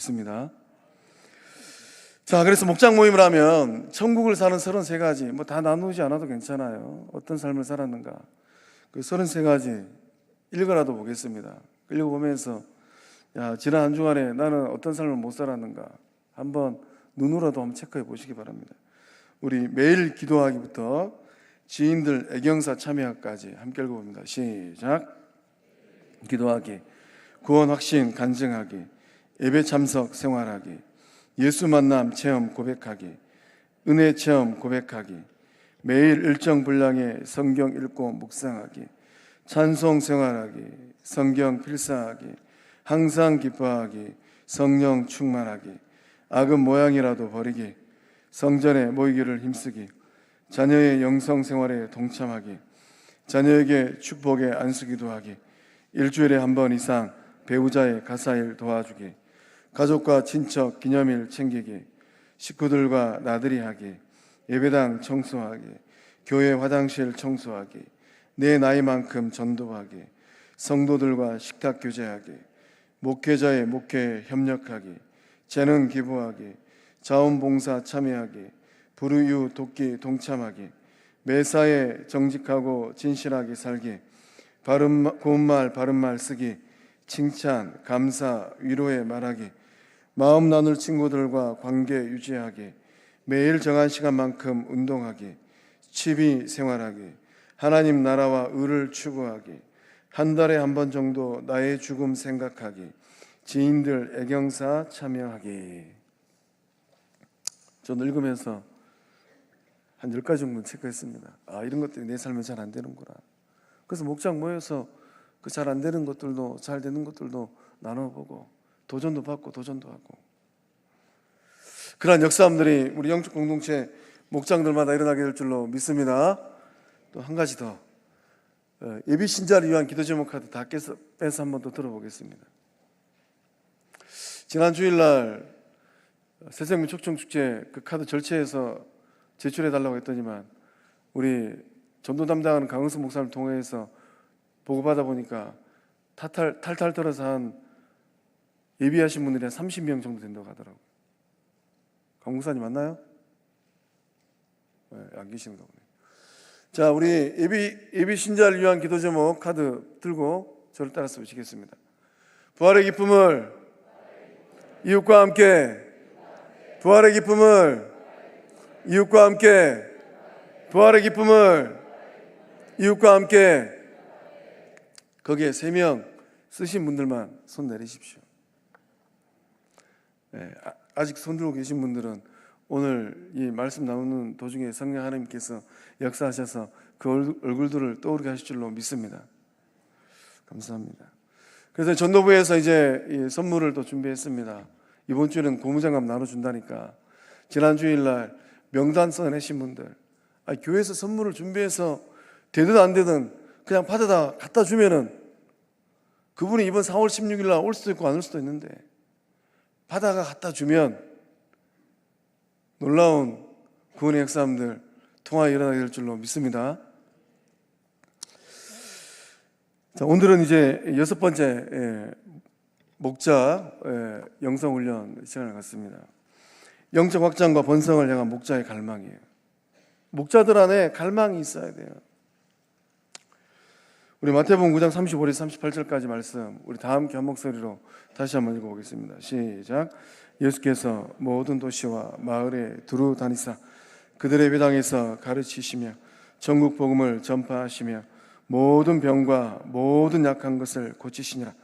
있습니다. 자, 그래서 목장 모임을 하면 천국을 사는 33가지 뭐 다 나누지 않아도 괜찮아요. 어떤 삶을 살았는가 그 33가지 읽어라도 보겠습니다. 읽어보면서 지난 한 주간에 나는 어떤 삶을 못 살았는가 한번 눈으로도 한번 체크해 보시기 바랍니다. 우리 매일 기도하기부터 지인들 애경사 참여하기까지 함께 읽어봅니다. 시작. 기도하기, 구원 확신 간증하기, 예배 참석 생활하기, 예수 만남 체험 고백하기, 은혜 체험 고백하기, 매일 일정 분량의 성경 읽고 묵상하기, 찬송 생활하기, 성경 필사하기, 항상 기뻐하기, 성령 충만하기, 악은 모양이라도 버리기, 성전에 모이기를 힘쓰기, 자녀의 영성 생활에 동참하기, 자녀에게 축복의 안수기도 하기, 일주일에 한 번 이상 배우자의 가사일 도와주기, 가족과 친척 기념일 챙기기, 식구들과 나들이 하기, 예배당 청소하기, 교회 화장실 청소하기, 내 나이만큼 전도하기, 성도들과 식탁 교제하기, 목회자의 목회에 협력하기, 재능 기부하기, 자원봉사 참여하기, 불우이웃 돕기 동참하기, 매사에 정직하고 진실하게 살기, 고운 말 바른 말 쓰기, 칭찬, 감사, 위로의 말하기, 마음 나눌 친구들과 관계 유지하기, 매일 정한 시간만큼 운동하기, 취미 생활하기, 하나님 나라와 의를 추구하기, 한 달에 한 번 정도 나의 죽음 생각하기, 지인들 애경사 참여하기. 저는 읽으면서 한 10가지 정도 체크했습니다. 이런 것들이 내 삶에 잘 안 되는구나. 그래서 목장 모여서 그 잘 안 되는 것들도 잘 되는 것들도 나눠보고 도전도 받고 도전도 하고, 그러한 역사함들이 우리 영적 공동체 목장들마다 일어나게 될 줄로 믿습니다. 또 한 가지 더, 예비 신자를 위한 기도 제목 카드 다 빼서 한번 더 들어보겠습니다. 지난 주일날 새생명 촉청축제 그 카드 절체해서 제출해 달라고 했더니만 우리 전도 담당하는 강은수 목사를 통해서 보고받아 보니까 탈탈 털어서 한 예비하신 분들이 한 30명 정도 된다고 하더라고요. 강 목사님 맞나요? 네, 안 계시는가 보네요. 자, 우리 예비 신자를 위한 기도 제목 카드 들고 저를 따라서 외치겠습니다. 부활의 기쁨을 이웃과 함께, 부활의 기쁨을 이웃과 함께, 부활의 기쁨을 이웃과 함께. 거기에 3명 쓰신 분들만 손 내리십시오. 네, 아직 손 들고 계신 분들은 오늘 이 말씀 나오는 도중에 성령 하나님께서 역사하셔서 그 얼굴들을 떠오르게 하실 줄로 믿습니다. 감사합니다. 그래서 전도부에서 이제 이 선물을 또 준비했습니다. 이번 주에는 고무장갑 나눠준다니까 지난 주일날 명단 써내신 분들, 교회에서 선물을 준비해서 되든 안 되든 그냥 받아다 갖다 주면은 그분이 이번 4월 16일 날 올 수도 있고 안 올 수도 있는데 받아가 갖다 주면 놀라운 구원의 역사함들 통하여 일어나게 될 줄로 믿습니다. 자, 오늘은 이제 6번째 목자 영성훈련 시간을 갖습니다. 영적 확장과 번성을 향한 목자의 갈망이에요. 목자들 안에 갈망이 있어야 돼요. 우리 마태복음 9장 35에서 38절까지 말씀 우리 다 함께 한 목소리로 다시 한번 읽어보겠습니다. 시작. 예수께서 모든 도시와 마을에 두루 다니사 그들의 회당에서 가르치시며 전국 복음을 전파하시며 모든 병과 모든 약한 것을 고치시니라.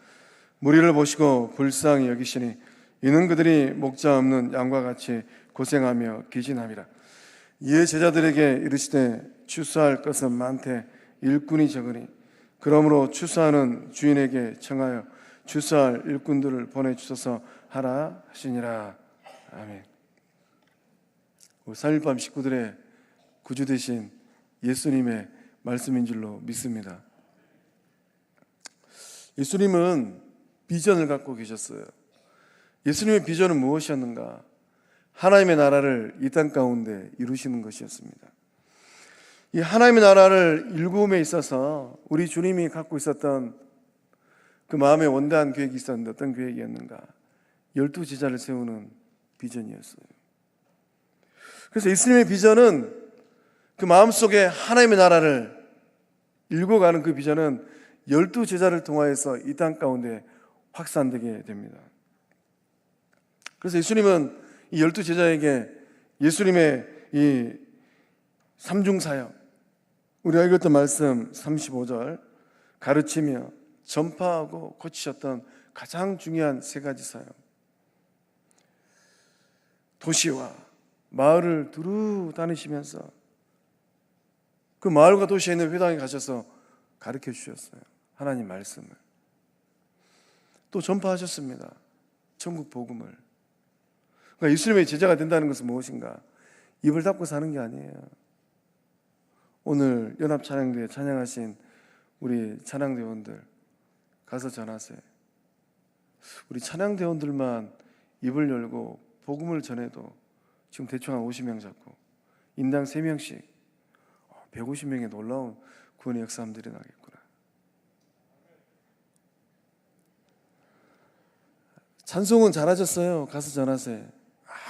무리를 보시고 불쌍히 여기시니 이는 그들이 목자 없는 양과 같이 고생하며 기진함이라. 이에 제자들에게 이르시되 추수할 것은 많되 일꾼이 적으니 그러므로 추수하는 주인에게 청하여 추수할 일꾼들을 보내주소서 하라 하시니라. 아멘. 3.1밤 식구들의 구주 되신 예수님의 말씀인 줄로 믿습니다. 예수님은 비전을 갖고 계셨어요. 예수님의 비전은 무엇이었는가? 하나님의 나라를 이 땅 가운데 이루시는 것이었습니다. 이 하나님의 나라를 일구음에 있어서 우리 주님이 갖고 있었던 그 마음의 원대한 계획이 있었는데 어떤 계획이었는가? 12 제자를 세우는 비전이었어요. 그래서 예수님의 비전은 그 마음속에 하나님의 나라를 일궈가는 그 비전은 12 제자를 통하여서 이 땅 가운데 확산되게 됩니다. 그래서 예수님은 이 12 제자에게 예수님의 이 삼중사역, 우리가 읽었던 말씀 35절, 가르치며 전파하고 고치셨던 가장 중요한 세 가지 사역, 도시와 마을을 두루 다니시면서 그 마을과 도시에 있는 회당에 가셔서 가르쳐 주셨어요. 하나님 말씀을 또 전파하셨습니다. 천국 복음을. 그러니까 예수님의 제자가 된다는 것은 무엇인가? 입을 닫고 사는 게 아니에요. 오늘 연합 찬양대에 찬양하신 우리 찬양대원들 가서 전하세요. 우리 찬양대원들만 입을 열고 복음을 전해도 지금 대충 한 50명 잡고 인당 3명씩 150명의 놀라운 구원의 역사함들이 나겠구나. 찬송은 잘하셨어요. 가서 전하세요.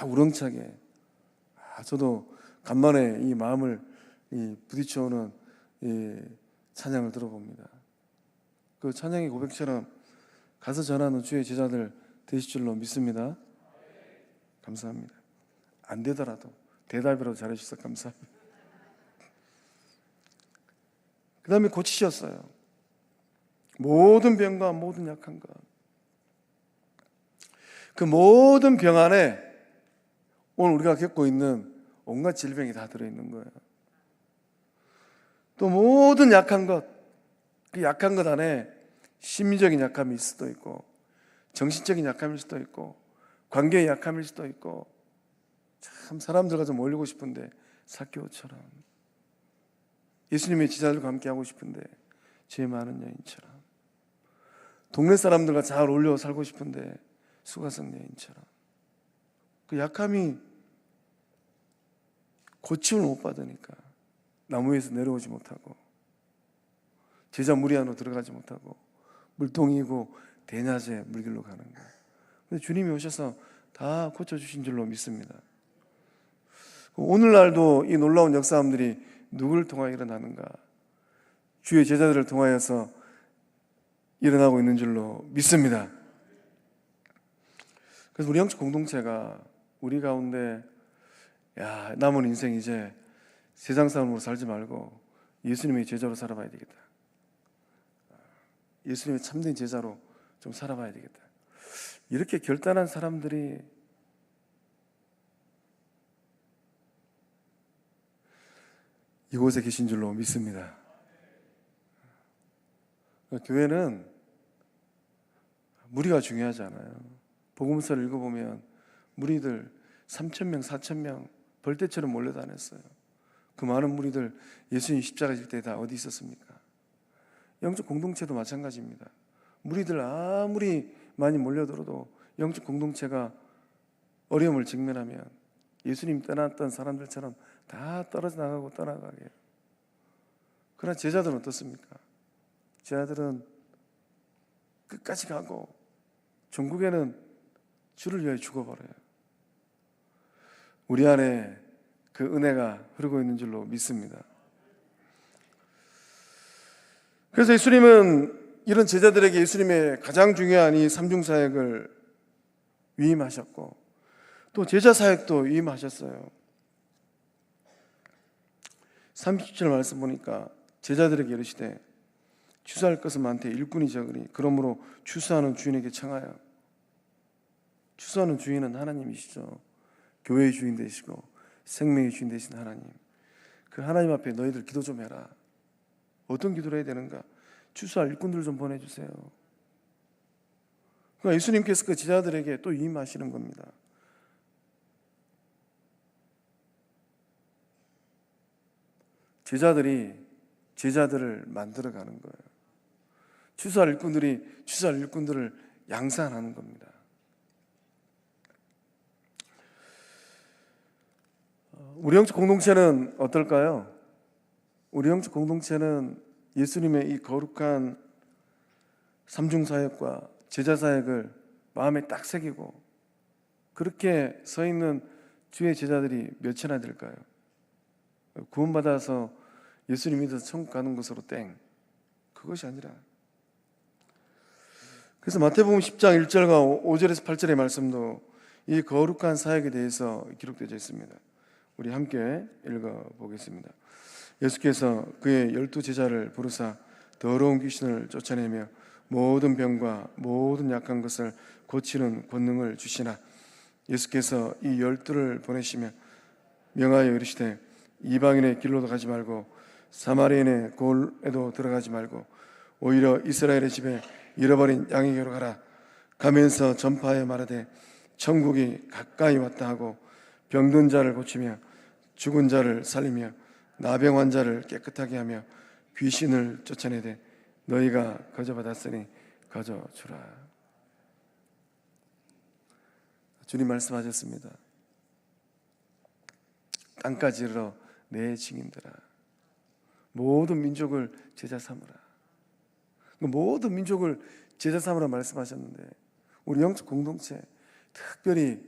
우렁차게. 저도 간만에 이 마음을 부딪혀오는 이 찬양을 들어봅니다. 그 찬양의 고백처럼 가서 전하는 주의 제자들 되실 줄로 믿습니다. 감사합니다. 안 되더라도 대답이라도 잘해주셔서 감사합니다. 그 다음에 고치셨어요. 모든 병과 모든 약한 것, 그 모든 병 안에 오늘 우리가 겪고 있는 온갖 질병이 다 들어있는 거예요. 또 모든 약한 것, 그 약한 것 안에 심리적인 약함일 수도 있고 정신적인 약함일 수도 있고 관계의 약함일 수도 있고, 참 사람들과 좀 어울리고 싶은데 삭개오처럼, 예수님의 제자들과 함께 하고 싶은데 죄 많은 여인처럼, 동네 사람들과 잘 어울려 살고 싶은데 수가성 여인처럼, 그 약함이 고침을 못 받으니까 나무에서 내려오지 못하고 제자 무리 안으로 들어가지 못하고 물동이고 대낮에 물길로 가는 거예요. 근데 주님이 오셔서 다 고쳐주신 줄로 믿습니다. 오늘날도 이 놀라운 역사함들이 누구를 통하여 일어나는가? 주의 제자들을 통하여서 일어나고 있는 줄로 믿습니다. 그래서 우리 영적 공동체가 우리 가운데 남은 인생 이제 세상 사람으로 살지 말고 예수님의 제자로 살아봐야 되겠다. 예수님의 참된 제자로 좀 살아봐야 되겠다. 이렇게 결단한 사람들이 이곳에 계신 줄로 믿습니다. 교회는 무리가 중요하지 않아요. 복음서를 읽어보면 무리들 3,000명, 4,000명 벌떼처럼 몰려다녔어요. 그 많은 무리들 예수님 십자가 질 때 다 어디 있었습니까? 영적 공동체도 마찬가지입니다. 무리들 아무리 많이 몰려들어도 영적 공동체가 어려움을 직면하면 예수님 떠났던 사람들처럼 다 떨어져 나가고 떠나가게 해요. 그러나 제자들은 어떻습니까? 제자들은 끝까지 가고 전국에는 주를 위하여 죽어버려요. 우리 안에 그 은혜가 흐르고 있는 줄로 믿습니다. 그래서 예수님은 이런 제자들에게 예수님의 가장 중요한 이 삼중사역을 위임하셨고 또 제자사역도 위임하셨어요. 30절 말씀 보니까 제자들에게 이르시되 추수할 것은 많되 일꾼이 적으니 그러므로 추수하는 주인에게 청하여. 추수하는 주인은 하나님이시죠. 교회의 주인 되시고 생명의 주인 되신 하나님. 그 하나님 앞에 너희들 기도 좀 해라. 어떤 기도를 해야 되는가? 추수할 일꾼들 좀 보내주세요. 그러니까 예수님께서 그 제자들에게 또 위임하시는 겁니다. 제자들이 제자들을 만들어가는 거예요. 추수할 일꾼들이 추수할 일꾼들을 양산하는 겁니다. 우리 영적 공동체는 어떨까요? 우리 영적 공동체는 예수님의 이 거룩한 삼중사역과 제자사역을 마음에 딱 새기고 그렇게 서 있는 주의 제자들이 몇이나 될까요? 구원받아서 예수님 믿어서 천국 가는 것으로 땡, 그것이 아니라, 그래서 마태복음 10장 1절과 5절에서 8절의 말씀도 이 거룩한 사역에 대해서 기록되어 있습니다. 우리 함께 읽어보겠습니다. 예수께서 그의 12 제자를 부르사 더러운 귀신을 쫓아내며 모든 병과 모든 약한 것을 고치는 권능을 주시나, 예수께서 이 12를 보내시며 명하여 이르시되 이방인의 길로도 가지 말고 사마리아인의 골에도 들어가지 말고 오히려 이스라엘의 집에 잃어버린 양에게로 가라. 가면서 전파하여 말하되 천국이 가까이 왔다 하고 병든 자를 고치며 죽은 자를 살리며 나병 환자를 깨끗하게 하며 귀신을 쫓아내되 너희가 거저 받았으니 거저 주라. 주님 말씀하셨습니다. 땅까지 이르러 내 증인들아, 모든 민족을 제자 삼으라. 모든 민족을 제자 삼으라 말씀하셨는데, 우리 영적 공동체, 특별히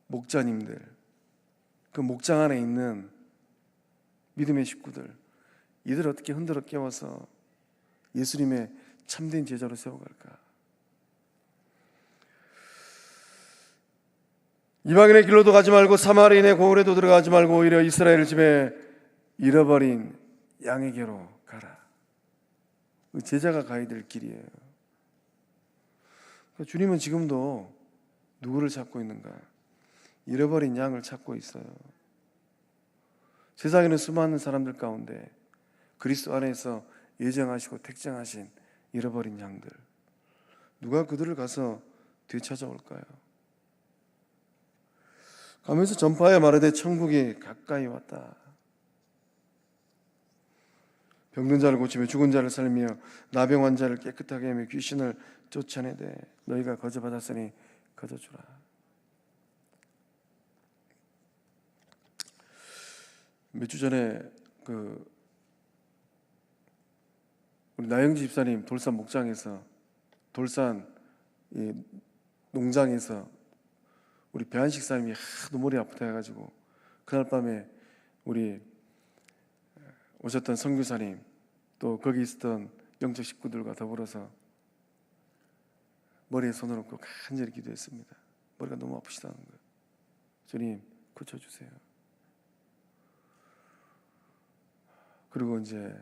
목자님들, 그 목장 안에 있는 믿음의 식구들, 이들 어떻게 흔들어 깨워서 예수님의 참된 제자로 세워갈까? 이방인의 길로도 가지 말고 사마리아인의 고을에도 들어가지 말고 오히려 이스라엘 집에 잃어버린 양에게로 가라. 제자가 가야 될 길이에요. 주님은 지금도 누구를 찾고 있는가? 잃어버린 양을 찾고 있어요. 세상에는 수많은 사람들 가운데 그리스도 안에서 예정하시고 택정하신 잃어버린 양들, 누가 그들을 가서 되찾아올까요? 가면서 전파하여 말하되 천국이 가까이 왔다. 병든 자를 고치며 죽은 자를 살리며 나병 환자를 깨끗하게 하며 귀신을 쫓아내되 너희가 거저 받았으니 거저 주라. 몇 주 전에 우리 나영지 집사님 돌산 목장에서, 돌산 농장에서 우리 배한식 사님이 하도 머리 아프다 해가지고 그날 밤에 우리 오셨던 선교사님, 또 거기 있었던 영적 식구들과 더불어서 머리에 손을 얹고 간절히 기도했습니다. 머리가 너무 아프시다는 거예요. 주님 고쳐주세요. 그리고 이제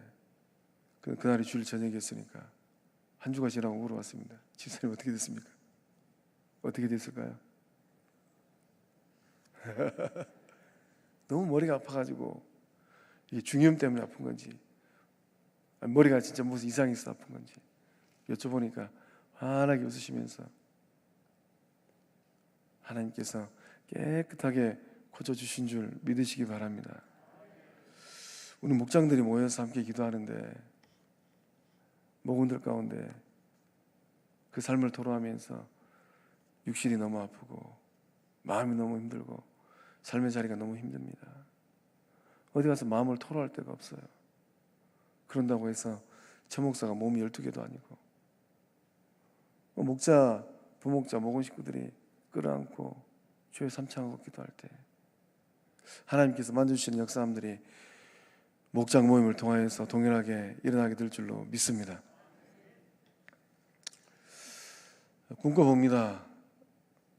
그날이 주일 저녁이었으니까 한 주가 지나고 물어봤습니다. 집사님 어떻게 됐습니까? 어떻게 됐을까요? 너무 머리가 아파가지고 이게 중이염 때문에 아픈 건지, 머리가 진짜 무슨 이상이 있어 아픈 건지 여쭤보니까 환하게 웃으시면서 하나님께서 깨끗하게 고쳐주신 줄 믿으시기 바랍니다. 우리 목장들이 모여서 함께 기도하는데 목원들 가운데 그 삶을 토로하면서 육신이 너무 아프고 마음이 너무 힘들고 삶의 자리가 너무 힘듭니다. 어디 가서 마음을 토로할 데가 없어요. 그런다고 해서 저 목사가 몸이 12개도 아니고, 목자, 부목자, 목원 식구들이 끌어안고 주의 삼창하고 기도할 때 하나님께서 만져주시는 역사함들이 목장 모임을 통하여서 동일하게 일어나게 될 줄로 믿습니다. 꿈꿔봅니다.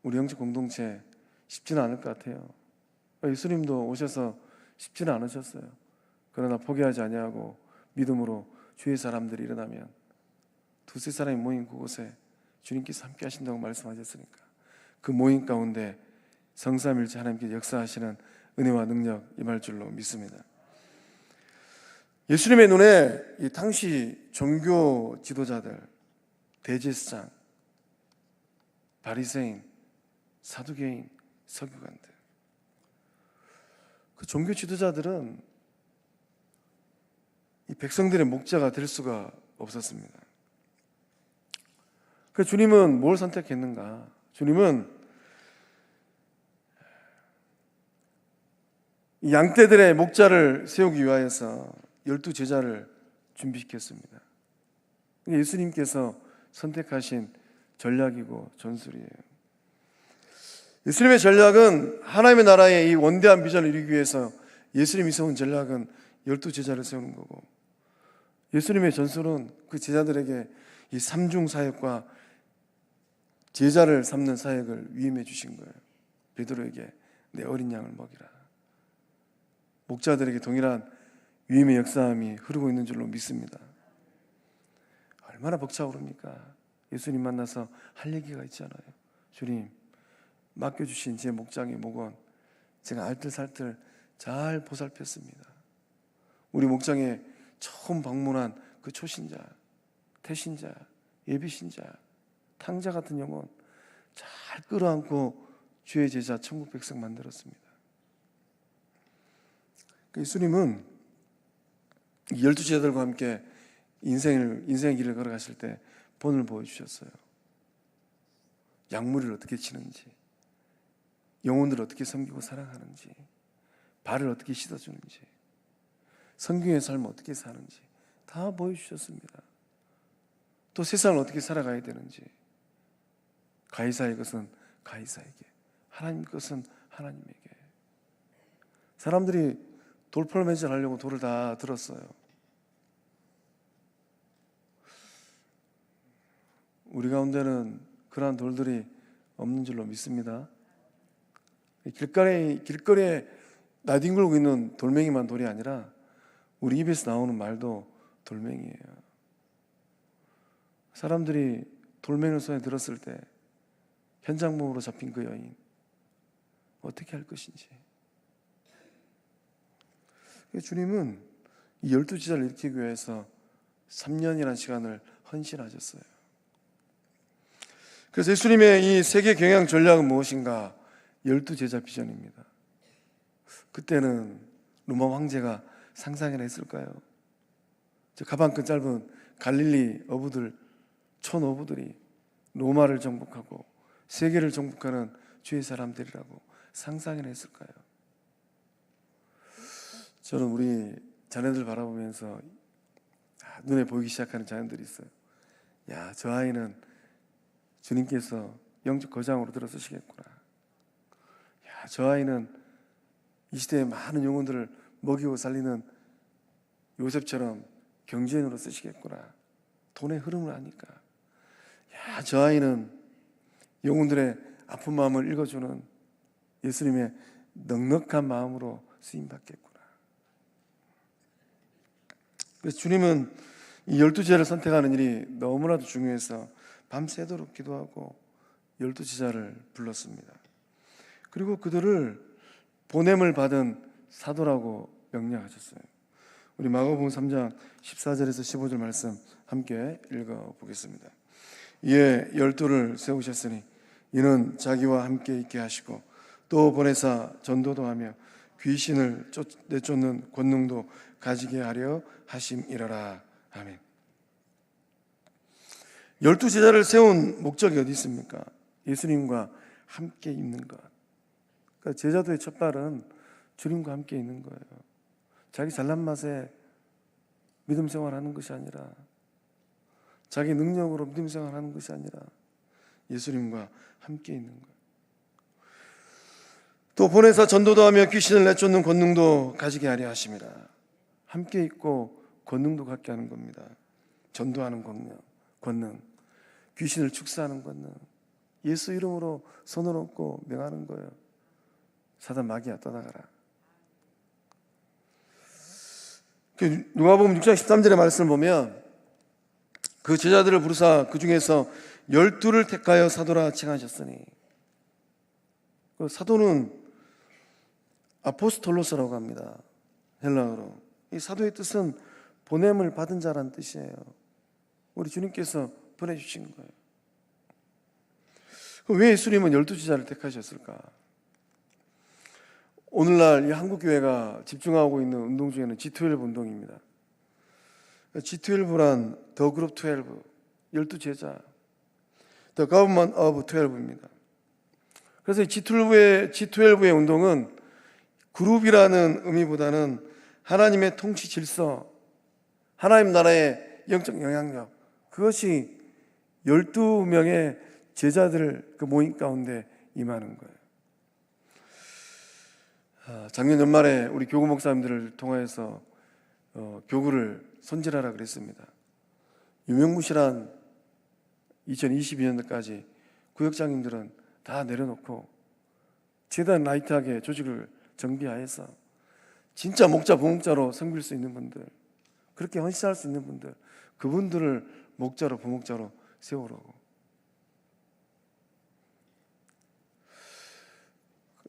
우리 영적 공동체 쉽지는 않을 것 같아요. 예수님도 오셔서 쉽지는 않으셨어요. 그러나 포기하지 아니하고 믿음으로 주의 사람들이 일어나면 두세 사람이 모인 그곳에 주님께서 함께 하신다고 말씀하셨으니까 그 모임 가운데 성삼일체 하나님께서 역사하시는 은혜와 능력 임할 줄로 믿습니다. 예수님의 눈에 이 당시 종교 지도자들, 대제사장, 바리새인, 사두개인, 서기관들, 그 종교 지도자들은 이 백성들의 목자가 될 수가 없었습니다. 그 주님은 뭘 선택했는가? 주님은 이 양떼들의 목자를 세우기 위하여서 12 제자를 준비시켰습니다. 예수님께서 선택하신 전략이고 전술이에요. 예수님의 전략은 하나님의 나라의 이 원대한 비전을 이루기 위해서 예수님이 세운 전략은 12제자를 세우는 거고, 예수님의 전술은 그 제자들에게 이 삼중 사역과 제자를 삼는 사역을 위임해 주신 거예요. 베드로에게 내 어린 양을 먹이라. 목자들에게 동일한 위임의 역사함이 흐르고 있는 줄로 믿습니다. 얼마나 벅차오릅니까? 예수님 만나서 할 얘기가 있잖아요. 주님, 맡겨주신 제 목장의 목원 제가 알뜰살뜰 잘 보살폈습니다. 우리 목장에 처음 방문한 그 초신자, 태신자, 예비신자, 탕자 같은 영혼 잘 끌어안고 주의 제자 천국 백성 만들었습니다. 예수님은 12제자들과 함께 인생의 길을 걸어가실 때 본을 보여주셨어요. 약물을 어떻게 치는지, 영혼들을 어떻게 섬기고 사랑하는지, 발을 어떻게 씻어주는지, 성경의 삶을 어떻게 사는지 다 보여주셨습니다. 또 세상을 어떻게 살아가야 되는지, 가이사의 것은 가이사에게, 하나님 것은 하나님에게. 사람들이 돌팔매질 하려고 돌을 다 들었어요. 우리 가운데는 그러한 돌들이 없는 줄로 믿습니다. 길거리에 나뒹굴고 있는 돌멩이만 돌이 아니라 우리 입에서 나오는 말도 돌멩이에요. 사람들이 돌멩이를 손에 들었을 때 현장범으로 잡힌 그 여인 어떻게 할 것인지. 주님은 이 12제자를 일으키기 위해서 3년이라는 시간을 헌신하셨어요. 그래서 예수님의 이 세계 경영 전략은 무엇인가? 12제자 비전입니다. 그때는 로마 황제가 상상이나 했을까요? 저 가방끈 짧은 갈릴리 어부들, 촌어부들이 로마를 정복하고 세계를 정복하는 주의 사람들이라고 상상이나 했을까요? 저는 우리 자녀들 바라보면서 눈에 보이기 시작하는 자녀들이 있어요. 야, 저 아이는 주님께서 영적 거장으로 들어서시겠구나. 야, 저 아이는 이 시대의 많은 영혼들을 먹이고 살리는 요셉처럼 경제인으로 쓰시겠구나. 돈의 흐름을 아니까. 야, 저 아이는 영혼들의 아픈 마음을 읽어주는 예수님의 넉넉한 마음으로 쓰임받겠구나. 그래서 주님은 이 12제자를 선택하는 일이 너무나도 중요해서 밤새도록 기도하고 12제자를 불렀습니다. 그리고 그들을 보냄을 받은 사도라고 명령하셨어요. 우리 마가복음 3장 14절에서 15절 말씀 함께 읽어보겠습니다. 이에 12를 세우셨으니 이는 자기와 함께 있게 하시고 또 보내사 전도도 하며 귀신을 내쫓는 권능도 가지게 하려 하심이라라. 아멘. 12제자를 세운 목적이 어디 있습니까? 예수님과 함께 있는 것. 그러니까 제자도의 첫 발은 주님과 함께 있는 거예요. 자기 잘난 맛에 믿음 생활하는 것이 아니라, 자기 능력으로 믿음 생활하는 것이 아니라 예수님과 함께 있는 거예요. 또 보내사 전도도 하며 귀신을 내쫓는 권능도 가지게 하려 하심이라. 함께 있고 권능도 갖게 하는 겁니다. 전도하는 권능, 귀신을 축사하는 권능, 예수 이름으로 손을 얹고 명하는 거예요. 사단 마귀야 떠나가라. 누가복음 6장 13절의 말씀을 보면 그 제자들을 부르사 그 중에서 12를 택하여 사도라 칭하셨으니, 그 사도는 아포스톨로스라고 합니다. 헬라어로. 이 사도의 뜻은 보냄을 받은 자라는 뜻이에요. 우리 주님께서 보내주신 거예요. 왜 예수님은 12제자를 택하셨을까? 오늘날 이 한국교회가 집중하고 있는 운동 중에는 G12 운동입니다. G12란 The Group 12, 12제자, The Government of 12입니다. 그래서 G12의 운동은 그룹이라는 의미보다는 하나님의 통치 질서, 하나님 나라의 영적 영향력, 그것이 12명의 제자들 그 모임 가운데 임하는 거예요. 작년 연말에 우리 교구 목사님들을 통하여서 교구를 손질하라 그랬습니다. 유명무실한 2022년도까지 구역장님들은 다 내려놓고 최대한 라이트하게 조직을 정비하여서 진짜 목자 부목자로 섬길 수 있는 분들, 그렇게 헌신할 수 있는 분들, 그분들을 목자로 부목자로 세우라고.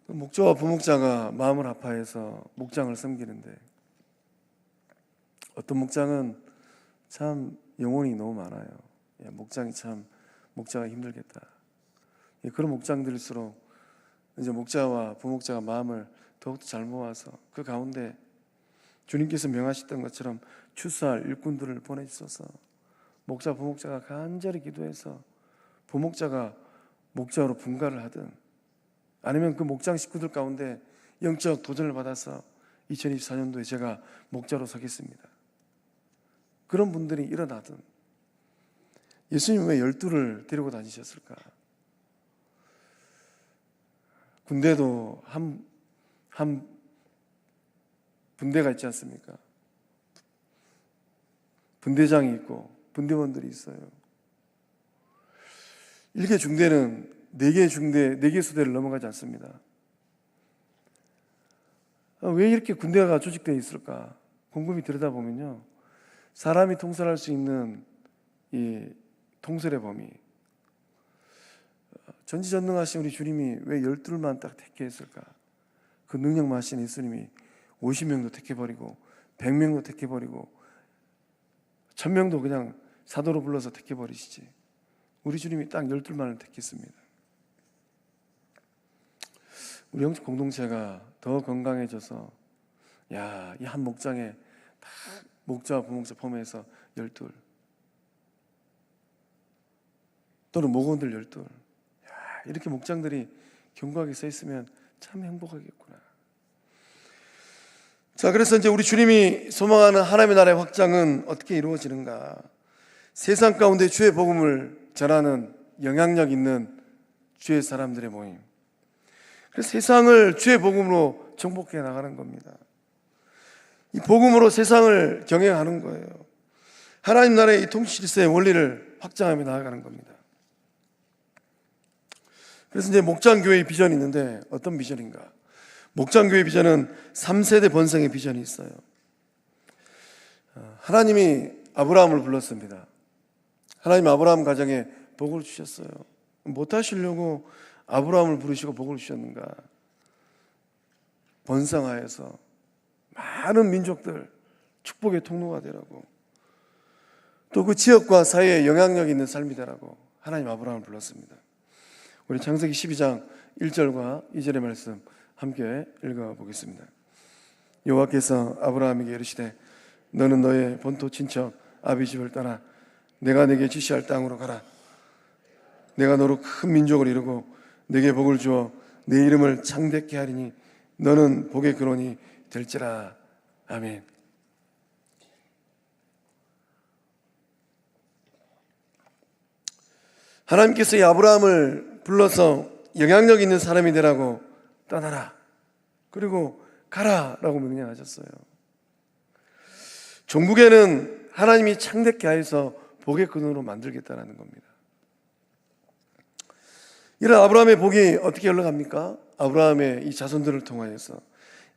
목자와 부목자가 마음을 합하여서 목장을 섬기는데, 어떤 목장은 참 영혼이 너무 많아요. 목장이 참 목자가 힘들겠다. 그런 목장들일수록 이제 목자와 부목자가 마음을 더욱더 잘 모아서 그 가운데 주님께서 명하셨던 것처럼 추수할 일꾼들을 보내주셔서 목자 부목자가 간절히 기도해서 부목자가 목자로 분가를 하든, 아니면 그 목장 식구들 가운데 영적 도전을 받아서 2024년도에 제가 목자로 서겠습니다, 그런 분들이 일어나든. 예수님 왜 12를 데리고 다니셨을까? 군대도 한 분대가 있지 않습니까? 분대장이 있고 분대원들이 있어요. 1개 중대는 4개 중대, 4개 수대를 넘어가지 않습니다. 왜 이렇게 군대가 조직되어 있을까? 곰곰이 들여다보면요, 사람이 통솔할 수 있는 이 통솔의 범위, 전지전능하신 우리 주님이 왜 12만 딱 택해했을까? 그 능력 많으신 예수님이 50명도 택해버리고 100명도 택해버리고 1000명도 그냥 사도로 불러서 택해버리시지, 우리 주님이 딱 12만을 택했습니다. 우리 영적 공동체가 더 건강해져서, 이 한 목장에 다 목자와 부목자 포함해서 12, 또는 목원들 12, 이렇게 목장들이 견고하게 서 있으면 참 행복하겠구나. 자, 그래서 이제 우리 주님이 소망하는 하나님의 나라의 확장은 어떻게 이루어지는가? 세상 가운데 주의 복음을 전하는 영향력 있는 주의 사람들의 모임. 그래서 세상을 주의 복음으로 정복해 나가는 겁니다. 이 복음으로 세상을 경영하는 거예요. 하나님 나라의 이 통치질서의 원리를 확장하며 나아가는 겁니다. 그래서 이제 목장교회의 비전이 있는데, 어떤 비전인가? 목장교회의 비전은 3세대 번성의 비전이 있어요. 하나님이 아브라함을 불렀습니다. 하나님 아브라함 가정에 복을 주셨어요. 못하시려고 아브라함을 부르시고 복을 주셨는가? 번성하여서 많은 민족들 축복의 통로가 되라고, 또 그 지역과 사회에 영향력 있는 삶이 되라고 하나님 아브라함을 불렀습니다. 우리 창세기 12장 1절과 2절의 말씀 함께 읽어보겠습니다. 여호와께서 아브라함에게 이르시되 너는 너의 본토 친척 아비 집을 떠나 내가 내게 지시할 땅으로 가라. 내가 너로 큰 민족을 이루고 내게 복을 주어 내 이름을 창대케 하리니 너는 복의 근원이 될지라. 아멘. 하나님께서 이 아브라함을 불러서 영향력 있는 사람이 되라고 떠나라, 그리고 가라라고 명령하셨어요. 종국에는 하나님이 창대케 하여서 복의 근원으로 만들겠다는 겁니다. 이런 아브라함의 복이 어떻게 흘러갑니까? 아브라함의 이 자손들을 통하여서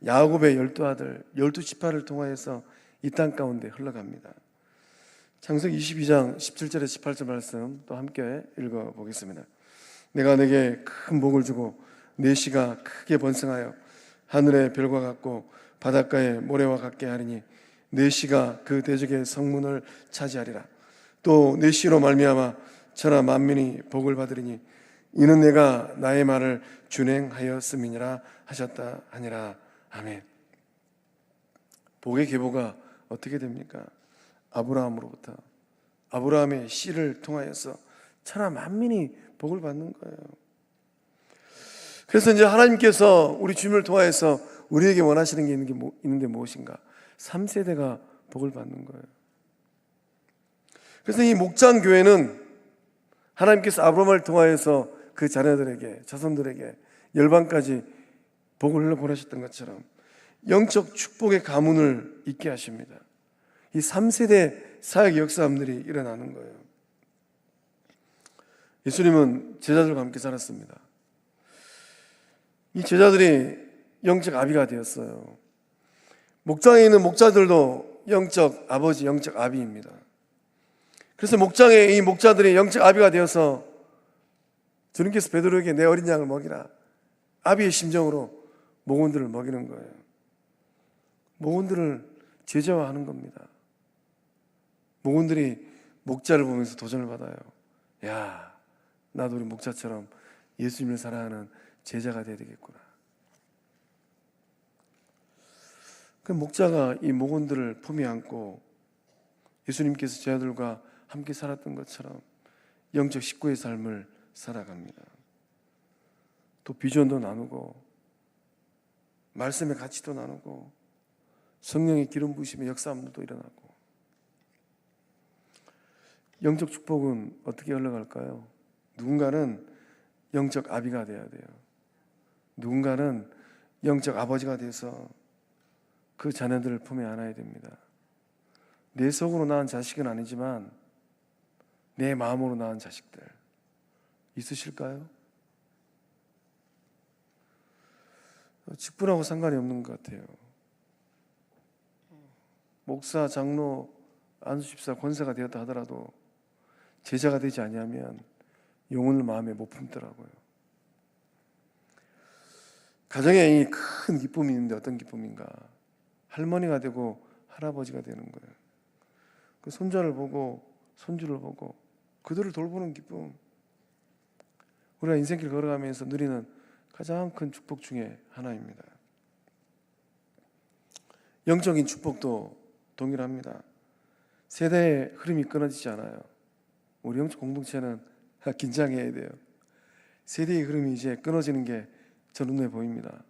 야곱의 12아들 12지파를 통하여서 이 땅 가운데 흘러갑니다. 창세기 22장 17절에서 18절 말씀 또 함께 읽어보겠습니다. 내가 내게 큰 복을 주고 내 씨가 크게 번성하여 하늘의 별과 같고 바닷가의 모래와 같게 하리니 내 씨가 그 대적의 성문을 차지하리라. 또 내 씨로 말미암아 천하 만민이 복을 받으리니 이는 내가 나의 말을 준행하였음이니라 하셨다 하니라. 아멘. 복의 계보가 어떻게 됩니까? 아브라함으로부터, 아브라함의 씨를 통하여서 천하 만민이 복을 받는 거예요. 그래서 이제 하나님께서 우리 주님을 통하여서 우리에게 원하시는 게 있는데 무엇인가? 3세대가 복을 받는 거예요. 그래서 이 목장교회는 하나님께서 아브라함을 통하여서 그 자녀들에게, 자손들에게 열방까지 복을 흘러 보내셨던 것처럼 영적 축복의 가문을 잇게 하십니다. 이 3세대 사역 역사함들이 일어나는 거예요. 예수님은 제자들과 함께 살았습니다. 이 제자들이 영적 아비가 되었어요. 목장에 있는 목자들도 영적 아버지, 영적 아비입니다. 그래서 목장에 이 목자들이 영적 아비가 되어서 주님께서 베드로에게 내 어린 양을 먹이라, 아비의 심정으로 목원들을 먹이는 거예요. 목원들을 제자화하는 겁니다. 목원들이 목자를 보면서 도전을 받아요. 야, 나도 우리 목자처럼 예수님을 사랑하는 제자가 돼야 되겠구나. 그 목자가 이 목원들을 품에 안고 예수님께서 제자들과 함께 살았던 것처럼 영적 식구의 삶을 살아갑니다. 또 비전도 나누고 말씀의 가치도 나누고 성령의 기름 부으심의 역사함도 일어나고. 영적 축복은 어떻게 흘러갈까요? 누군가는 영적 아비가 돼야 돼요. 누군가는 영적 아버지가 돼서 그 자녀들을 품에 안아야 됩니다. 내 속으로 낳은 자식은 아니지만 내 마음으로 낳은 자식들 있으실까요? 직분하고 상관이 없는 것 같아요. 목사, 장로, 안수집사, 권사가 되었다 하더라도 제자가 되지 아니하면 영혼을 마음에 못 품더라고요. 가정에 이 큰 기쁨이 있는데 어떤 기쁨인가? 할머니가 되고 할아버지가 되는 거예요. 그 손자를 보고 손주를 보고 그들을 돌보는 기쁨, 우리가 인생길 걸어가면서 누리는 가장 큰 축복 중에 하나입니다. 영적인 축복도 동일합니다. 세대의 흐름이 끊어지지 않아요. 우리 영적 공동체는 긴장해야 돼요. 세대의 흐름이 이제 끊어지는 게 저 눈에 보입니다.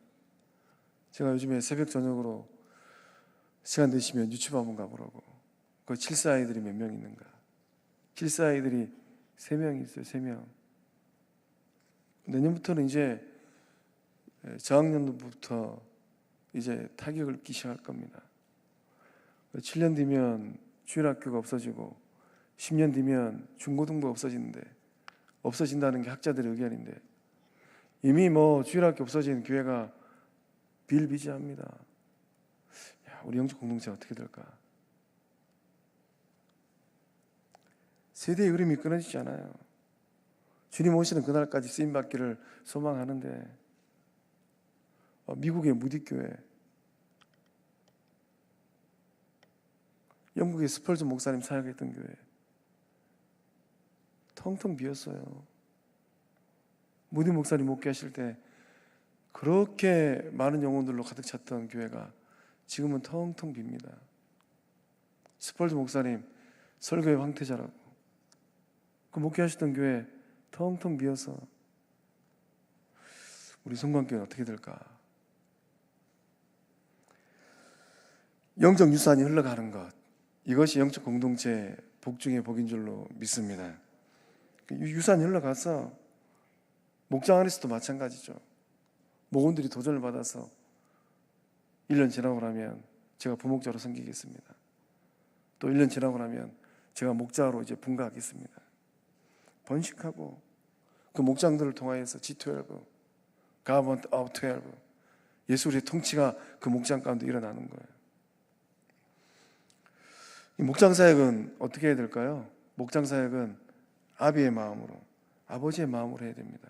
제가 요즘에 새벽 저녁으로 시간 되시면 유튜브 한번 가보라고. 그 7사 아이들이 몇 명 있는가? 7사 아이들이 3명 있어요. 3명. 내년부터는 이제 저학년도부터 이제 타격을 입기 시작할 겁니다. 7년 뒤면 주일학교가 없어지고 10년 뒤면 중고등부가 없어진다는 게 학자들의 의견인데, 이미 주일학교 없어진 교회가 비일비재합니다. 야, 우리 영적 공동체 어떻게 될까? 세대의 흐름이 끊어지지 않아요. 주님 오시는 그날까지 쓰임받기를 소망하는데, 미국의 무디교회, 영국의 스펄전 목사님 사역했던 교회 텅텅 비었어요. 무디 목사님 목회하실 때 그렇게 많은 영혼들로 가득 찼던 교회가 지금은 텅텅 빕니다. 스펄전 목사님 설교의 황태자라고 그 목회하셨던 교회 텅텅 비어서 우리 성관교회는 어떻게 될까? 영적 유산이 흘러가는 것, 이것이 영적 공동체의 복 중의 복인 줄로 믿습니다. 유산이 흘러가서 목장 안에서도 마찬가지죠. 목원들이 도전을 받아서 1년 지나고 나면 제가 부목자로 섬기겠습니다. 또 1년 지나고 나면 제가 목자로 이제 분가하겠습니다. 번식하고 그 목장들을 통하여서 G12, Government of 12, 예수의 통치가 그 목장 가운데 일어나는 거예요. 이 목장 사역은 어떻게 해야 될까요? 목장 사역은 아비의 마음으로, 아버지의 마음으로 해야 됩니다.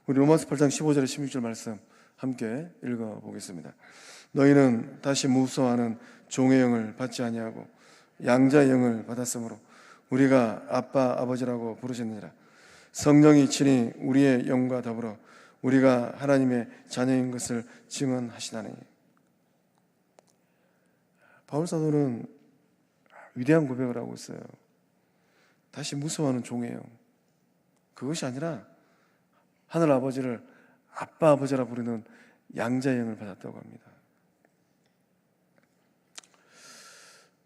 우리 로마서 8장 15절에 16절 말씀 함께 읽어보겠습니다. 너희는 다시 무소하는 종의 영을 받지 아니하고 양자의 영을 받았으므로 우리가 아빠 아버지라고 부르셨느니라. 성령이 친히 우리의 영과 더불어 우리가 하나님의 자녀인 것을 증언하시나니. 바울 사도는 위대한 고백을 하고 있어요. 다시 무소하는 종의 영, 그것이 아니라 하늘 아버지를 아빠 아버지라 부르는 양자의 영을 받았다고 합니다.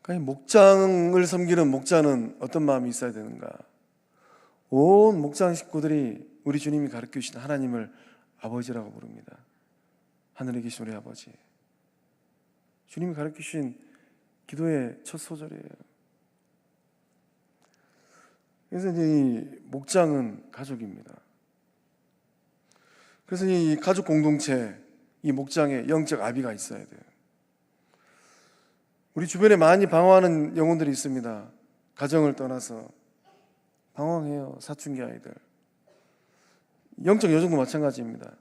그러니까 목장을 섬기는 목자는 어떤 마음이 있어야 되는가? 온 목장 식구들이 우리 주님이 가르쳐 주신 하나님을 아버지라고 부릅니다. 하늘에 계신 우리 아버지. 주님이 가르치신 기도의 첫 소절이에요. 그래서 이제 이 목장은 가족입니다. 그래서 이 가족 공동체, 이 목장에 영적 아비가 있어야 돼요. 우리 주변에 많이 방황하는 영혼들이 있습니다. 가정을 떠나서 방황해요. 사춘기 아이들. 영적 여정도 마찬가지입니다.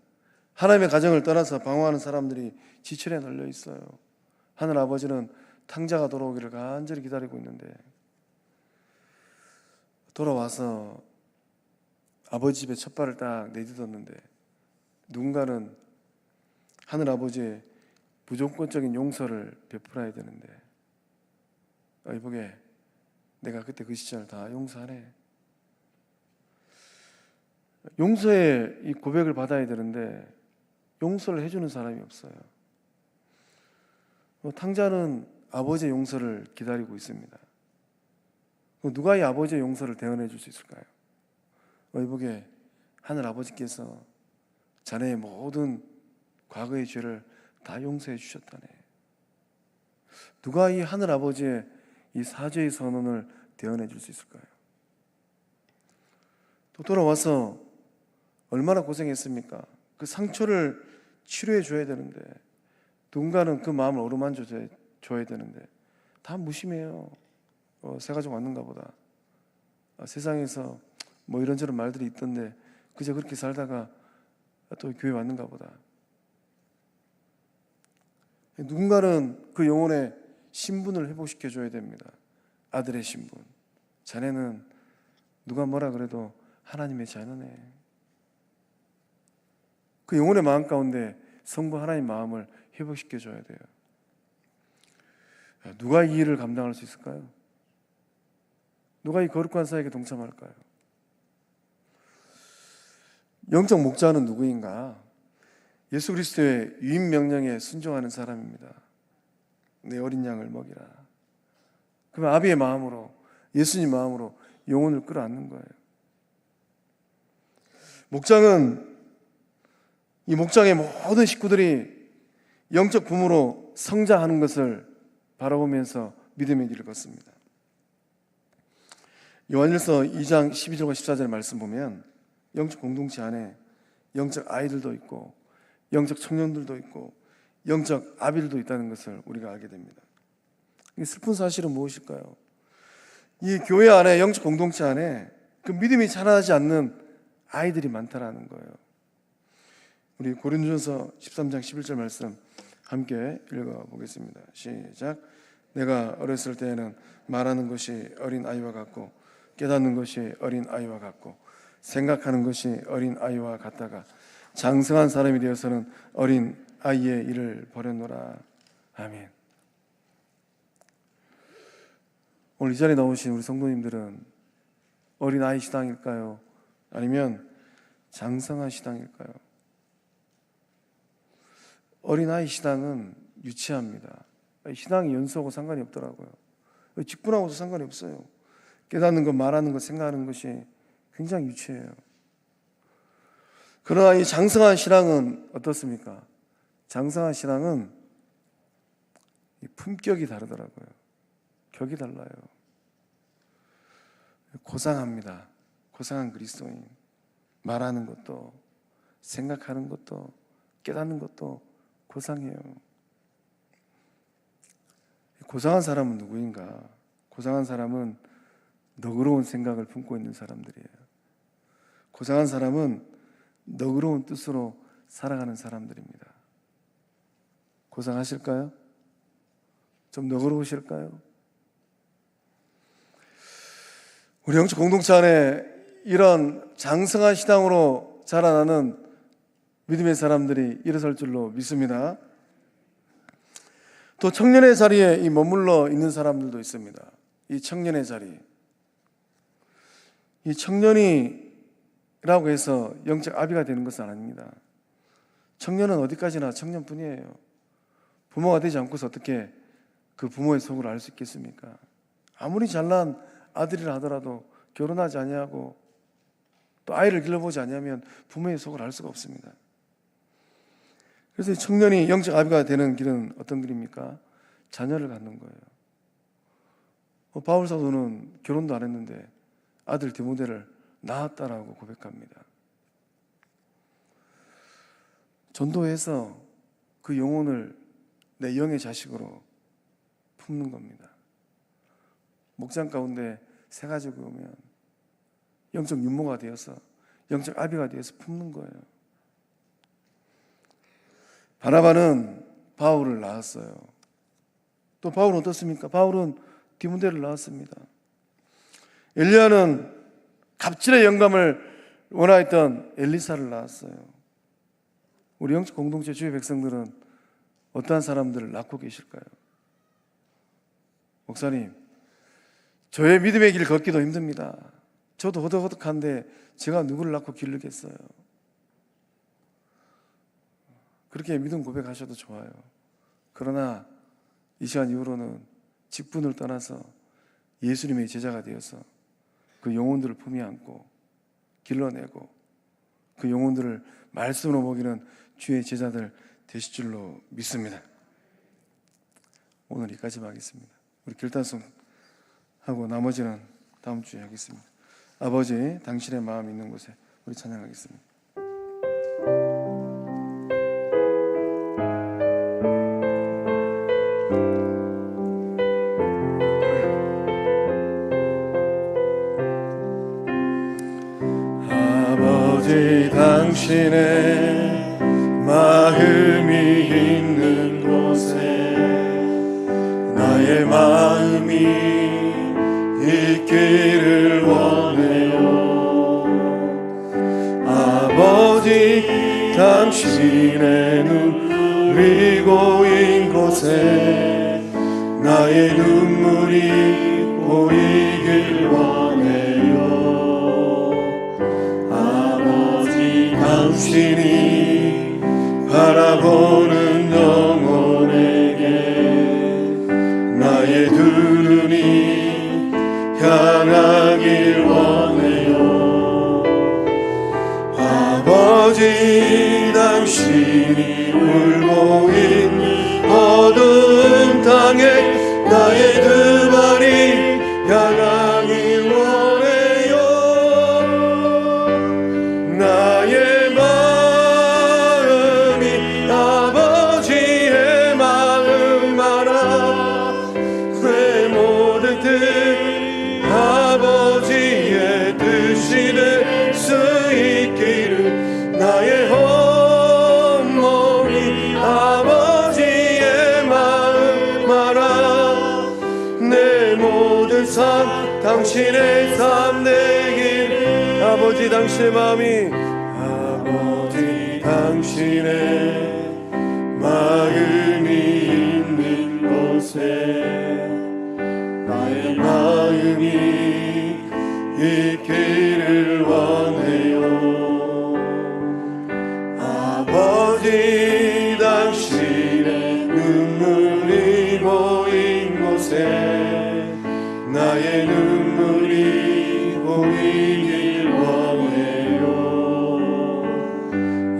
하나님의 가정을 떠나서 방황하는 사람들이 지철에 널려 있어요. 하늘 아버지는 탕자가 돌아오기를 간절히 기다리고 있는데, 돌아와서 아버지 집에 첫 발을 딱 내딛었는데 누군가는 하늘 아버지의 무조건적인 용서를 베풀어야 되는데, 이보게 내가 그때 그 시절 다 용서하네. 용서의 이 고백을 받아야 되는데 용서를 해주는 사람이 없어요. 탕자는 아버지의 용서를 기다리고 있습니다. 누가 이 아버지의 용서를 대언해 줄 수 있을까요? 이보게 하늘 아버지께서 자네의 모든 과거의 죄를 다 용서해 주셨다네. 누가 이 하늘 아버지의 이 사죄의 선언을 대언해 줄 수 있을까요? 또 돌아와서 얼마나 고생했습니까? 그 상처를 치료해 줘야 되는데, 누군가는 그 마음을 어루만져 줘야 되는데 다 무심해요. 새 가족 왔는가 보다. 세상에서 뭐 이런저런 말들이 있던데 그저 그렇게 살다가 또 교회 왔는가 보다. 누군가는 그 영혼의 신분을 회복시켜 줘야 됩니다. 아들의 신분. 자네는 누가 뭐라 그래도 하나님의 자녀네. 그 영혼의 마음 가운데 성부 하나님 마음을 회복시켜 줘야 돼요. 누가 이 일을 감당할 수 있을까요? 누가 이 거룩한 사역에 동참할까요? 영적 목자는 누구인가? 예수 그리스도의 유임 명령에 순종하는 사람입니다. 내 어린 양을 먹이라. 그러면 아비의 마음으로, 예수님 마음으로 영혼을 끌어안는 거예요. 목장은, 이 목장의 모든 식구들이 영적 부모로 성장하는 것을 바라보면서 믿음의 길을 걷습니다. 요한일서 2장 12절과 14절 말씀 보면 영적 공동체 안에 영적 아이들도 있고 영적 청년들도 있고 영적 아비들도 있다는 것을 우리가 알게 됩니다. 이 슬픈 사실은 무엇일까요? 이 교회 안에, 영적 공동체 안에 그 믿음이 자라나지 않는 아이들이 많다라는 거예요. 우리 고린도전서 13장 11절 말씀 함께 읽어보겠습니다. 시작. 내가 어렸을 때에는 말하는 것이 어린 아이와 같고 깨닫는 것이 어린 아이와 같고 생각하는 것이 어린 아이와 같다가 장성한 사람이 되어서는 어린 아이의 일을 버렸노라. 아멘. 오늘 이 자리에 나오신 우리 성도님들은 어린 아이 시당일까요? 아니면 장성한 시당일까요? 어린 아이 시당은 유치합니다. 시당이 연수하고 상관이 없더라고요. 직분하고도 상관이 없어요. 깨닫는 것, 말하는 것, 생각하는 것이 굉장히 유치해요. 그러나 이 장성한 신앙은 어떻습니까? 장성한 신앙은 이 품격이 다르더라고요. 격이 달라요. 고상합니다. 고상한 그리스도인. 말하는 것도, 생각하는 것도, 깨닫는 것도 고상해요. 고상한 사람은 누구인가? 고상한 사람은 너그러운 생각을 품고 있는 사람들이에요. 고상한 사람은 너그러운 뜻으로 살아가는 사람들입니다. 고상하실까요? 좀 너그러우실까요? 우리 영적 공동체 안에 이런 장성한 신앙으로 자라나는 믿음의 사람들이 일어설 줄로 믿습니다. 또 청년의 자리에 이 머물러 있는 사람들도 있습니다. 이 청년의 자리. 이 청년이라고 해서 영적 아비가 되는 것은 아닙니다. 청년은 어디까지나 청년뿐이에요. 부모가 되지 않고서 어떻게 그 부모의 속을 알 수 있겠습니까? 아무리 잘난 아들이라 하더라도 결혼하지 아니하고 또 아이를 길러보지 아니하면 부모의 속을 알 수가 없습니다. 그래서 청년이 영적 아비가 되는 길은 어떤 길입니까? 자녀를 갖는 거예요. 바울 사도는 결혼도 안 했는데 아들 디모데를 낳았다라고 고백합니다. 전도해서 그 영혼을 내 영의 자식으로 품는 겁니다. 목장 가운데 새 가지고 오면 영적 윤모가 되어서 영적 아비가 되어서 품는 거예요. 바나바는 바울을 낳았어요. 또 바울은 어떻습니까? 바울은 디모데를 낳았습니다. 엘리야는 갑질의 영감을 원하였던 엘리사를 낳았어요. 우리 영적 공동체 주의 백성들은 어떠한 사람들을 낳고 계실까요? 목사님, 저의 믿음의 길 걷기도 힘듭니다. 저도 허덕허덕한데 제가 누구를 낳고 기르겠어요? 그렇게 믿음 고백하셔도 좋아요. 그러나 이 시간 이후로는 직분을 떠나서 예수님의 제자가 되어서 그 영혼들을 품에 안고 길러내고 그 영혼들을 말씀으로 먹이는 주의 제자들 되실 줄로 믿습니다. 오늘 여기까지만 하겠습니다. 우리 길단송 하고 나머지는 다음 주에 하겠습니다. 아버지, 당신의 마음 있는 곳에 우리 찬양하겠습니다. 아버지, 당신의 마음이 있는 곳에 나의 마음이 있기를 원해요. 아버지, 당신의 눈물이 고인 곳에 나의 눈물이 보이길 원해요. 아버지, 당신이 바라보는 영혼에게 나의 두 눈이 향하길 원해요. 아버지, 당신이 울고 있는 어두운 땅에 나의 두 발이 향하길 원해요. 나의 마음이 아버지의 마음 알아. 내 모든 뜻 아버지의 뜻이 될 수 있기를 나의 온몸이 아버지의 마음 알아. 내 모든 삶 당신의 삶 되길. 아버지, 당신의 마음이 아버지, 당신의 마음이 있는 곳에 나의 마음이 있기를 원해요. 아버지, 당신의 눈물이 보인 곳에 나의 눈물이 보이길 원해요.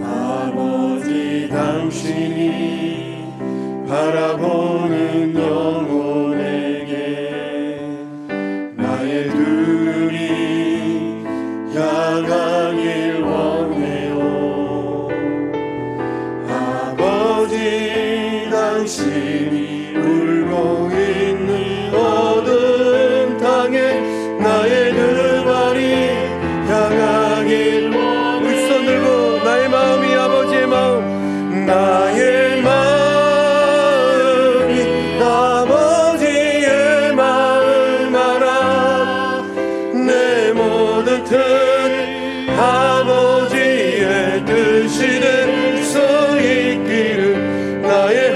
아버지, 당신이 바라보는 영혼에게 나의 두 눈이 향하길 원해요. 아버지, 당신이 울고 있는 어두운 땅에 나의 두 발이 향하길 원해요. 우리 손 들고 나의 마음이 아버지의 마음, 나의 마음이 아버지의 마음 알아. 내 모든 뜻 아버지의 뜻이 될 수 있기를 나의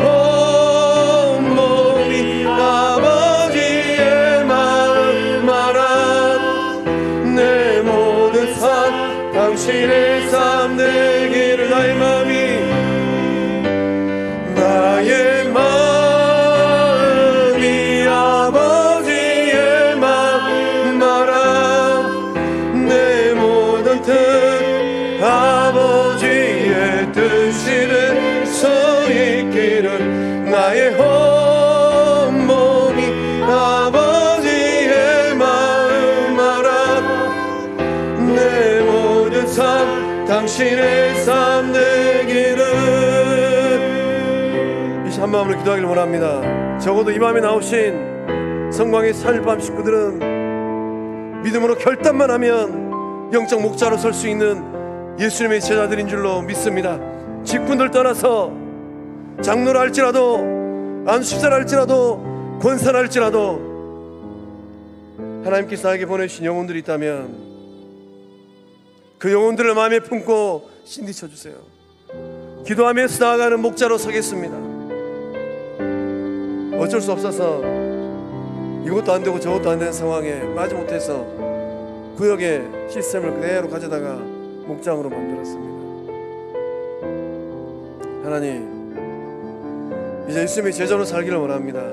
드리는 나의 온몸이 아버지의 마음 알아. 내 모든 삶 당신의 삶 되기를. 이 한 마음으로 기도하기를 원합니다. 적어도 이 밤에 나오신 성광의 3.1밤 식구들은 믿음으로 결단만 하면 영적 목자로 설 수 있는 예수님의 제자들인 줄로 믿습니다. 직분들 떠나서 장로라 할지라도 안수집사라 할지라도 권사라 할지라도 하나님께서 나에게 보내주신 영혼들이 있다면 그 영혼들을 마음에 품고 신디쳐 주세요. 기도하면서 나아가는 목자로 서겠습니다. 어쩔 수 없어서 이것도 안 되고 저것도 안 되는 상황에 마지못해서 구역의 시스템을 그대로 가져다가 목장으로 만들었습니다. 하나님, 이제 예수님의 제자로 살기를 원합니다.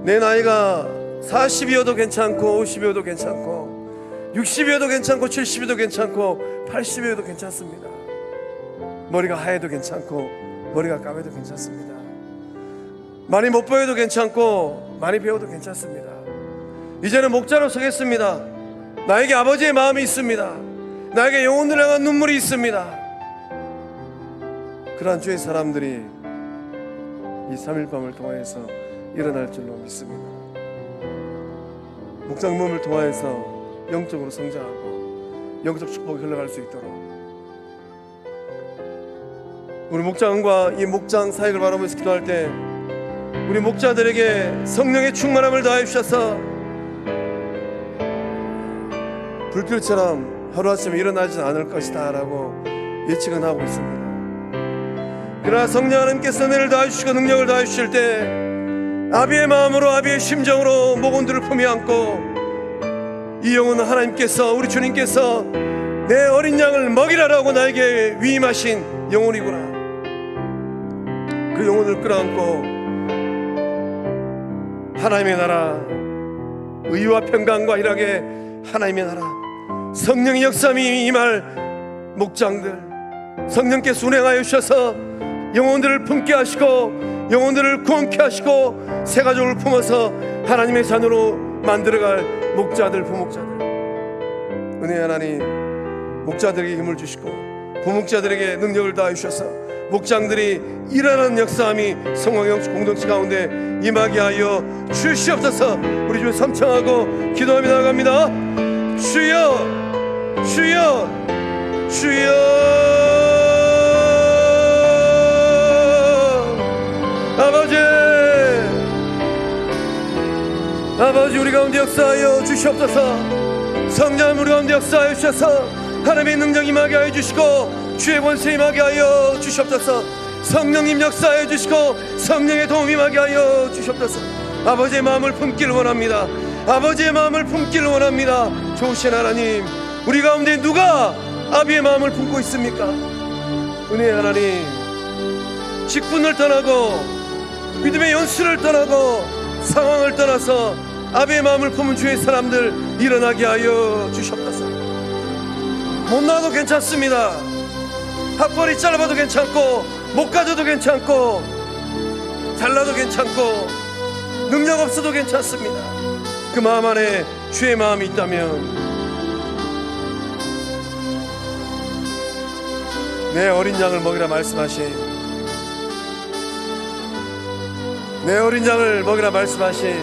내 나이가 40이어도 괜찮고 50이어도 괜찮고 60이어도 괜찮고 70이어도 괜찮고 80이어도 괜찮습니다. 머리가 하얘도 괜찮고 머리가 까매도 괜찮습니다. 많이 못 보여도 괜찮고 많이 배워도 괜찮습니다. 이제는 목자로 서겠습니다. 나에게 아버지의 마음이 있습니다. 나에게 영혼을 향한 눈물이 있습니다. 그러한 주의 사람들이 이 3.1밤을 통하여서 일어날 줄로 믿습니다. 목장 모임을 통하여서 영적으로 성장하고 영적 축복이 흘러갈 수 있도록 우리 목장과 이 목장 사역을 바라보면서 기도할 때 우리 목자들에게 성령의 충만함을 다해 주셔서 불길처럼 하루아침에 일어나지는 않을 것이다 라고 예측은 하고 있습니다. 그러나 성령 하나님께서 은혜를 다해 주시고 능력을 다해 주실 때 아비의 마음으로 아비의 심정으로 목원들을 품에 안고 이 영혼은 하나님께서 우리 주님께서 내 어린 양을 먹이라라고 나에게 위임하신 영혼이구나. 그 영혼을 끌어안고 하나님의 나라, 의와 평강과 희락의 하나님의 나라, 성령의 역사함이 임할 목장들, 성령께서 운행하여 주셔서 영혼들을 품게 하시고 영혼들을 구원케 하시고 새 가족을 품어서 하나님의 자녀로 만들어갈 목자들, 부목자들, 은혜의 하나님, 목자들에게 힘을 주시고 부목자들에게 능력을 다해 주셔서 목장들이 일어나는 역사함이 성황영 공동체 가운데 임하게 하여 주시옵소서. 우리 주에 삼청하고 기도하며 나아갑니다. 주여, 주여, 주여. 아버지, 아버지, 우리 가운데 역사하여 주시옵소서. 성령 우리 가운데 역사하여 주셔서 하나님의 능력 임하게 하여 주시고 주의 권세 임하게 하여 주시옵소서. 성령님 역사해 주시고 성령의 도움 임하게 하여 주시옵소서. 아버지의 마음을 품기를 원합니다. 아버지의 마음을 품기를 원합니다. 좋으신 하나님, 우리 가운데 누가 아비의 마음을 품고 있습니까? 은혜의 하나님, 직분을 떠나고 믿음의 연수를 떠나고 상황을 떠나서 아비의 마음을 품은 주의 사람들 일어나게 하여 주시옵소서. 못 나와도 괜찮습니다. 학벌이 짧아도 괜찮고 못 가져도 괜찮고 잘나도 괜찮고 능력 없어도 괜찮습니다. 그 마음 안에 주의 마음이 있다면 내 어린 양을 먹이라 말씀하신, 내 어린 양을 먹이라 말씀하신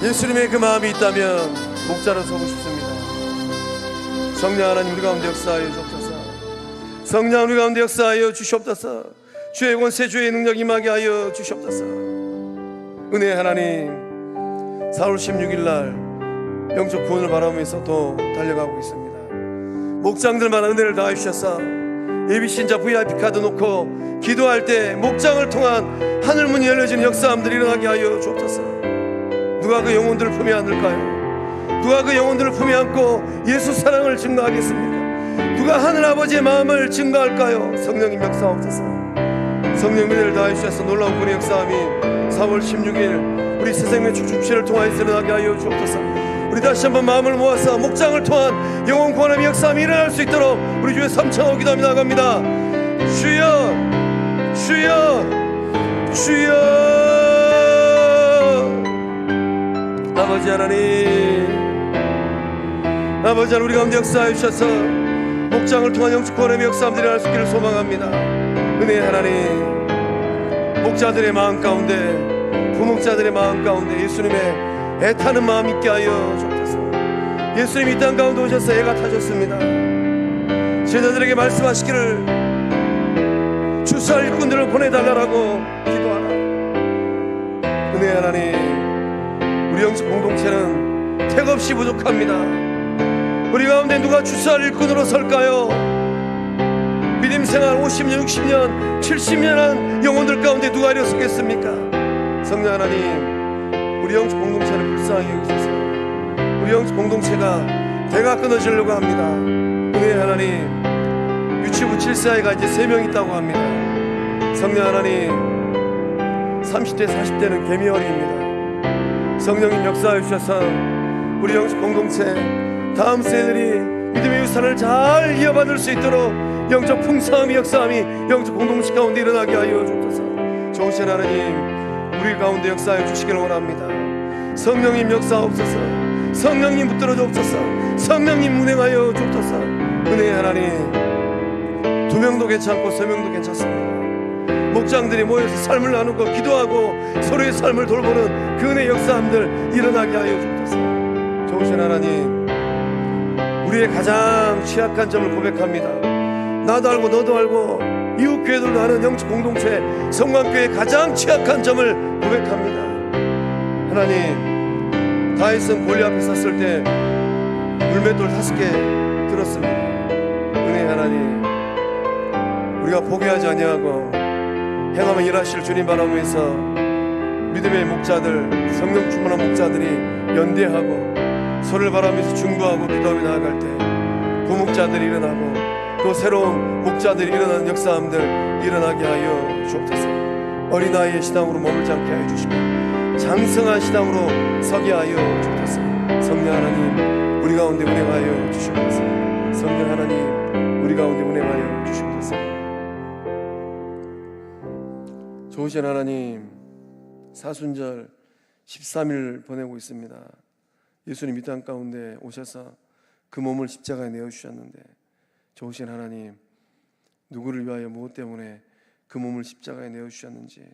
예수님의 그 마음이 있다면 목자로 서고 싶습니다. 성령 하나님, 우리 가운데 역사하여 주옵소서. 성령 우리 가운데 역사하여 주시옵소서. 주의 권세, 주의 능력 임하게 하여 주시옵소서. 은혜의 하나님, 4월 16일 날 영적 구원을 바라보면서 또 달려가고 있습니다. 목장들만 은혜를 다해 주셔서 예비신자 VIP 카드 놓고 기도할 때 목장을 통한 하늘문이 열려지는 역사함들이 일어나게 하여 주옵소서. 누가 그 영혼들을 품에 안을까요? 누가 그 영혼들을 품에 안고 예수 사랑을 증거하겠습니까? 누가 하늘 아버지의 마음을 증거할까요? 성령님 역사하옵소서. 성령 은혜를 다해 주셔서 놀라운 구원의 역사함이 4월 16일 우리 새생명 축축시를 통하여서 일어나게 하여 주옵소서. 우리 다시 한번 마음을 모아서 목장을 통한 영혼 구원의 역사함이 일어날 수 있도록 우리 주의 삼창하고 기도하며 나아갑니다. 주여, 주여 주여. 아버지 하나님, 아버지 하나님, 우리 가운데 역사해 주셔서 목장을 통한 영적 구원의 역사함들이 할 수 있기를 소망합니다. 은혜의 하나님, 목자들의 마음 가운데, 부목자들의 마음 가운데 예수님의 애타는 마음 있게 하여 주옵소서. 예수님 이 땅 가운데 오셔서 애가 타셨습니다. 제자들에게 말씀하시기를 주사 일꾼들을 보내달라고 기도하라. 은혜의 하나님, 우리 영적 공동체는 택없이 부족합니다. 우리 가운데 누가 주사 일꾼으로 설까요? 믿음 생활 50년, 60년, 70년 한 영혼들 가운데 누가 일어서겠습니까? 성령 하나님, 우리 영적 공동체를 불쌍히 여기소서. 우리 영적 공동체가 대가 끊어지려고 합니다. 은혜의 하나님, 유치부 7세아이가 이제 3명 있다고 합니다. 성령 하나님, 30대 40대는 개미어리입니다. 성령님 역사해 주셔서 우리 영적 공동체 다음 세대들이 믿음의 유산을 잘 이어받을 수 있도록 영적 풍성함이, 역사함이 영적 공동체 가운데 일어나게 하여 주옵소서. 좋으신 하나님, 우리 가운데 역사해 주시기를 원합니다. 성령님 역사하옵소서. 성령님 붙들어 주옵소서. 성령님 운행하여 주옵소서. 은혜의 하나님, 2명도 괜찮고 3명도 괜찮습니다. 목장들이 모여서 삶을 나누고 기도하고 서로의 삶을 돌보는 그 은혜 역사함들 일어나게 하여 주옵소서. 좋으신 하나님, 우리의 가장 취약한 점을 고백합니다. 나도 알고 너도 알고 이웃교회들도 하는 영적 공동체 성광교회의 가장 취약한 점을 고백합니다. 하나님, 다윗은 골리앗 앞에 섰을 때 물맷돌 5개 들었습니다. 은혜 하나님, 우리가 포기하지 아니하고 행하며 일하실 주님 바라보면서 믿음의 목자들, 성령 충만한 목자들이 연대하고 서로를 바라보면서 중보하고 기도하며 나아갈 때 부목자들이 일어나고 또 새로운 목자들이 일어나는 역사함들 일어나게 하여 주옵소서. 어린아이의 시당으로 머물지 않게 하여 주시고 장성한 시당으로 서게 하여 주옵소서. 성령 하나님, 우리 가운데 운행하여 주시옵소서. 성령 하나님, 우리 가운데 운행하여 주시옵소서. 좋으신 하나님, 사순절 13일 보내고 있습니다. 예수님 이 땅 가운데 오셔서 그 몸을 십자가에 내어주셨는데, 좋으신 하나님, 누구를 위하여 무엇 때문에 그 몸을 십자가에 내어주셨는지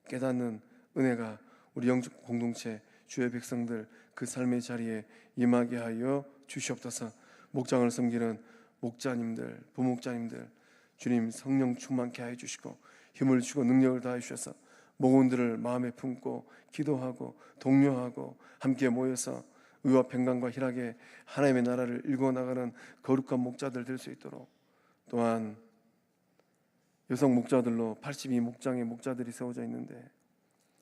깨닫는 은혜가 우리 영적 공동체 주의 백성들 그 삶의 자리에 임하게 하여 주시옵소서. 목장을 섬기는 목자님들, 부목자님들, 주님 성령 충만케 하여 주시고 힘을 주고 능력을 다해 주셔서 목원들을 마음에 품고 기도하고 독려하고 함께 모여서 의와 평강과 희락의 하나님의 나라를 일궈나가는 거룩한 목자들 될 수 있도록, 또한 여성 목자들로 82목장의 목자들이 세워져 있는데,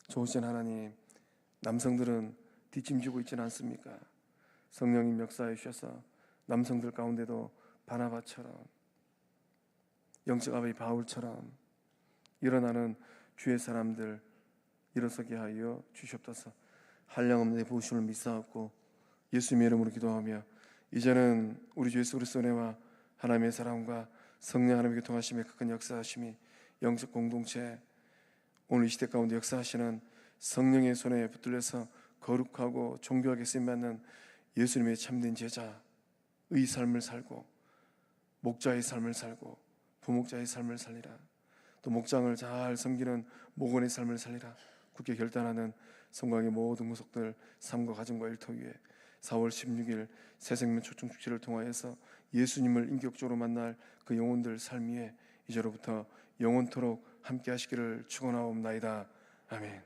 좋으신 하나님, 남성들은 뒷짐지고 있지는 않습니까? 성령님 역사해 주셔서 남성들 가운데도 바나바처럼, 영적 아버지 바울처럼 일어나는 주의 사람들 일어서게 하여 주시옵소서. 한량없는 부으심을 믿사옵고 예수님의 이름으로 기도하며, 이제는 우리 주 예수 그리스도의 은혜와 하나님의 사랑과 성령 하나님의 교통하심의 큰 역사하심이 영적 공동체 오늘 이 시대 가운데 역사하시는 성령의 손에 붙들려서 거룩하고 존귀하게 쓰임받는 예수님의 참된 제자의 삶을 살고 목자의 삶을 살고 부목자의 삶을 살리라. 또 목장을 잘 섬기는 목원의 삶을 살리라. 굳게 결단하는 성광의 모든 구속들 삶과 가정과 일터 위에 4월 16일 새생명 초청축제를 통하여서 예수님을 인격적으로 만날 그 영혼들 삶 위에 이제로부터 영원토록 함께 하시기를 축원하옵나이다. 아멘.